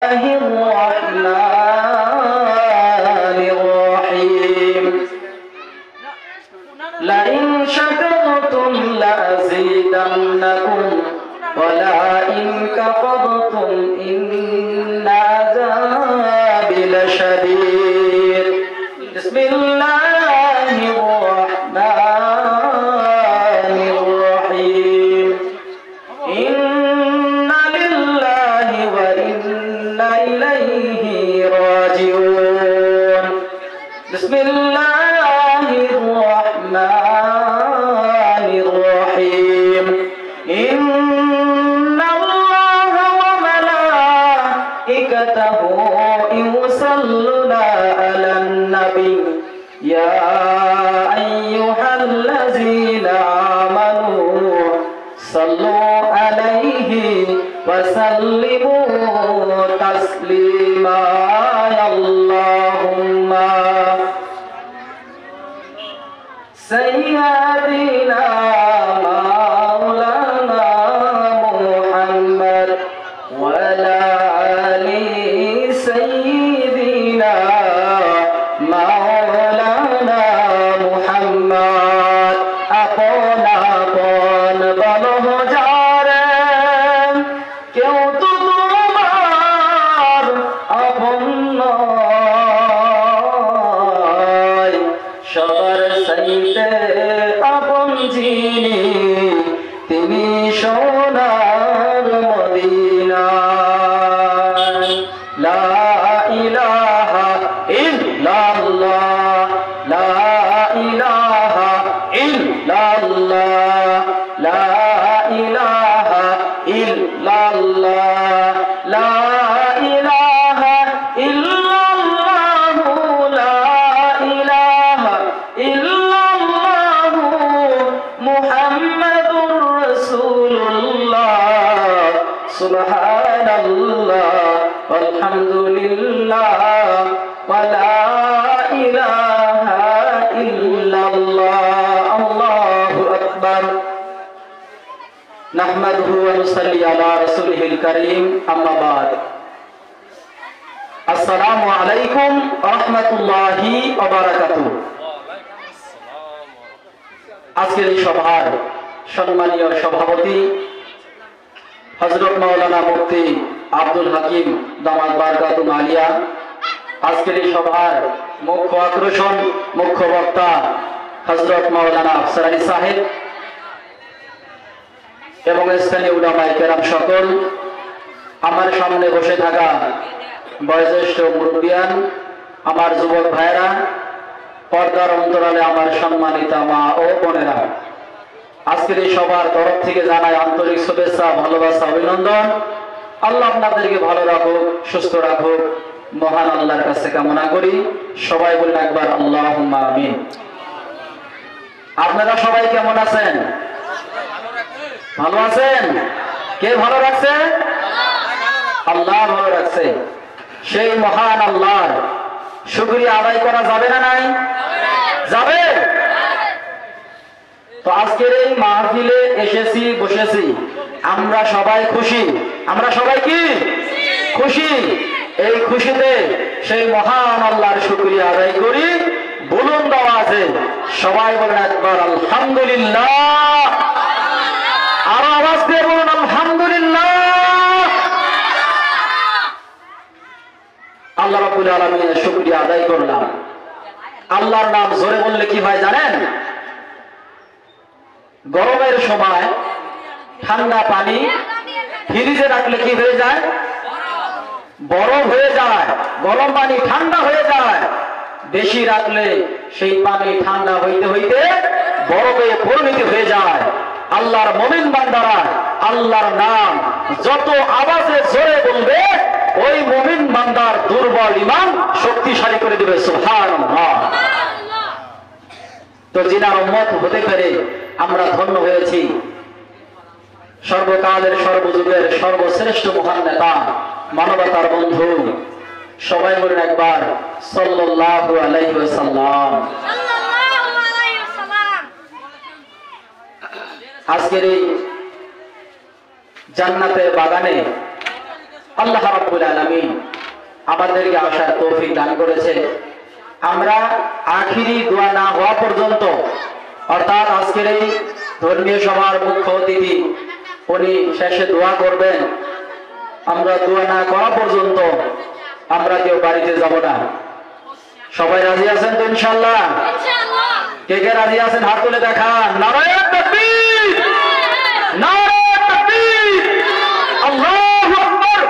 الرحمن الرحيم لئن شكرتم لأزيدنكم ولئن كفرتم إن عذابي لشديد بسم الله الرحمن الرحيم إن لله وإنا إليه راجعون بسم الله الرحمن الرحيم إن الله وملائكته يصلون على النبي يا أيها الذين آمنوا صلوا عليه وسلموا تسليما اللهم سيدنا مولانا محمد وعلى آل سيدنا مولانا محمد আপন আপন বলো যারে কেউ তো তোমার আপন নয় সবার চাইতে আপন যিনি তিনি সোনার মদিনায় লা ইলাহা ইল্লাল্লাহ লা ইলাহা ইল্লাল্লাহ লা ইলাহা ইল্লাল্লাহ লা ইলাহা ইল্লাল্লাহ লা ইলাহা ইল্লাল্লাহ মুহাম্মাদুর রাসূলুল্লাহ সুবহানাল্লাহ আলহামদুলিল্লাহ ওয়া লা ইলাহা ইল্লাল্লাহ আল্লাহু আকবার নাহমাদুহু ওয়া নুসাল্লি আলা রাসূলিহিল কারীম আম্মা বাদ আসসালামু আলাইকুম ওয়া রাহমাতুল্লাহি ওয়া বারাকাতুহু আজকের এই সভার সম্মানীয় সভাপতি হযরত মাওলানা মুফতি আব্দুল হাকিম দামাত বারকাতুম আলিয়া আজকের এই সভার মুখ্য আকর্ষণ মুখ্য বক্তা হযরত মাওলানা আফসার আলী সাহেব এবং স্থানীয় উলামায়ে কেরাম সকল আমার সামনে বসে থাকা বয়োজ্যেষ্ঠ মুরব্বিয়ান আমার যুবক ভাইরা পর্দার অন্তরালে আমার সম্মানিত মা ও বোনেরা আজকের এই সবার তরফ থেকে জানাই আন্তরিক শুভেচ্ছা ভালোবাসা অভিনন্দন আল্লাহ আপনাদেরকে ভালো রাখুক সুস্থ রাখুক মহান আল্লাহর কাছে কামনা করি সবাই বলেন একবার আল্লাহুম্মা আমিন আপনারা সবাই কেমন আছেন ভালো আছেন কে ভালো রাখছে আল্লাহ ভালো রাখছে সেই মহান আল্লাহর শুকরিয়া আদায় করা যাবে না নাই যাবে তো আজকের এই মাহফিলে এসেছি বসেছি আমরা সবাই খুশি আমরা সবাই কি খুশি এই খুশিতে সেই মহান আল্লাহর শুকরিয়া আদায় করি বুলন্দ আওয়াজে সবাই বলেন একবার আলহামদুলিল্লাহ আর আওয়াজ দিয়ে বলুন আলহামদুলিল্লাহ আল্লাহ রাব্বুল আলামিনের শুকরিয়া আদায় করলাম আল্লাহর নাম জোরে বললে কি হয় জানেন গরমের সময় ঠান্ডা পানি ফ্রিজে রাখলে কি হয়ে যায় বরফ হয়ে যায় গরম পানি ঠান্ডা হয়ে যায় বেশি রাখলে সেই পানি ঠান্ডা হইতে হইতে বরফে পরিণত হয়ে যায় আল্লাহর মুমিন বান্দারা আল্লাহর নাম যত আওয়াজে জোরে বলবে ওই মুমিন বান্দার দুর্বল ঈমান শক্তিশালী করে দিবে সুবহানাল্লাহ তো জিনার উম্মত হতে পেরে আমরা ধন্য হয়েছি সর্বকালের সর্বযুগের সর্বশ্রেষ্ঠ মহান নেতা মানবতার বন্ধু সবাই বলেন একবার সাল্লাল্লাহু আলাইহি ওয়াসাল্লাম আজকের এই জান্নাতের বাগানে আল্লাহ রাব্বুল আলামিন আমাদেরকে আসার তৌফিক দান করেছে। আমরা আখিরি দোয়া না হওয়া পর্যন্ত, অর্থাৎ আজকের এই ধর্মীয় সভার মুখ্য অতিথি উনি শেষে দোয়া করবেন, আমরা দোয়া না করা পর্যন্ত আমরা কেউ বাড়িতে যাব না। সবাই রাজি আছেন তো ইনশাআল্লাহ? কে কে রাজি আছেন হাত তুলে দেখান। নারায়ে তাকবীর, নারায়ে তাকবীর, আল্লাহু আকবার।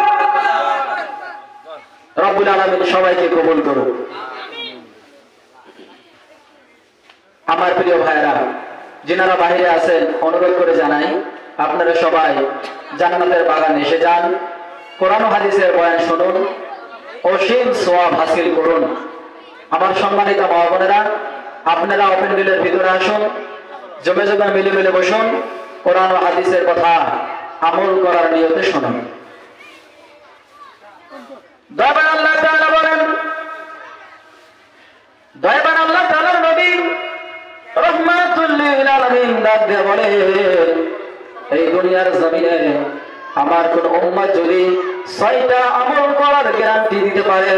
রব্বুল আলামিন সবাইকে কবুল করুন। আমার প্রিয় ভাইরা, যিনারা বাইরে আছেন, অনুরোধ করে জানাই আপনারা সবাই জান্নাতের বাগানে এসে যান, কোরআন ও হাদিসের বয়ান শুনুন, অসীম সওয়াব হাসিল করুন। আমার সম্মানিত মা বোনেরা, আপনারা ওপেন গ্রিলের ভিতরে আসুন, জমে জমে মিলে মিলে বসুন, কোরআন ও হাদিসের কথা আমল করার নিয়তে শুনুন। দয়াবান আল্লাহ তাআলা বলেন, দয়াবান আল্লাহ তাআলার নবী রহমাতুল লিল আলামিন ডাক দিয়ে বলে, এই দুনিয়ার জমিনে আমার কোন উম্মত যদি 6টা আমল করার গ্যারান্টি দিতে পারে,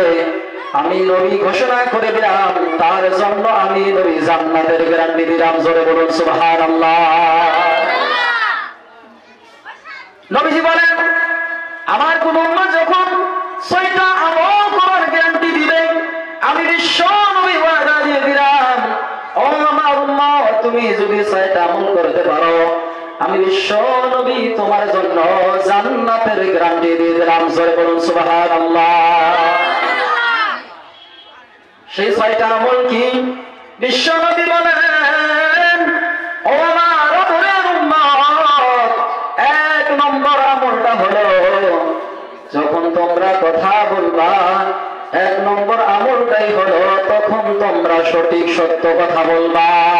আমি নবী ঘোষণা করে দিলাম তার জন্য আমি নবী জান্নাতের গ্যারান্টি দিলাম। জোরে বলুন সুবহানাল্লাহ। নবীজি বলেন, আমার কোন উম্মত যখন 6টা আমল করার গ্যারান্টি দিবে, আমি বিশ্ব নবী ওয়াদা দিয়ে দিলাম, ও আমার উম্মত তুমি যদি 6টা আমল করতে পারো, আমি বিশ্ব নবী তোমার জন্য জান্নাতের গ্যারান্টি দিয়ে দিলাম। জোরে বলুন সুবহানাল্লাহ। সেই 6টা আমল কি? বিশ্ব নবী বলেন, ও আমার আদরের উম্মত, 1 নম্বর আমলটা হলো যখন তোমরা কথা বলবা, 1 নম্বর আমলটাই হলো তখন তোমরা সঠিক সত্য কথা বলবা।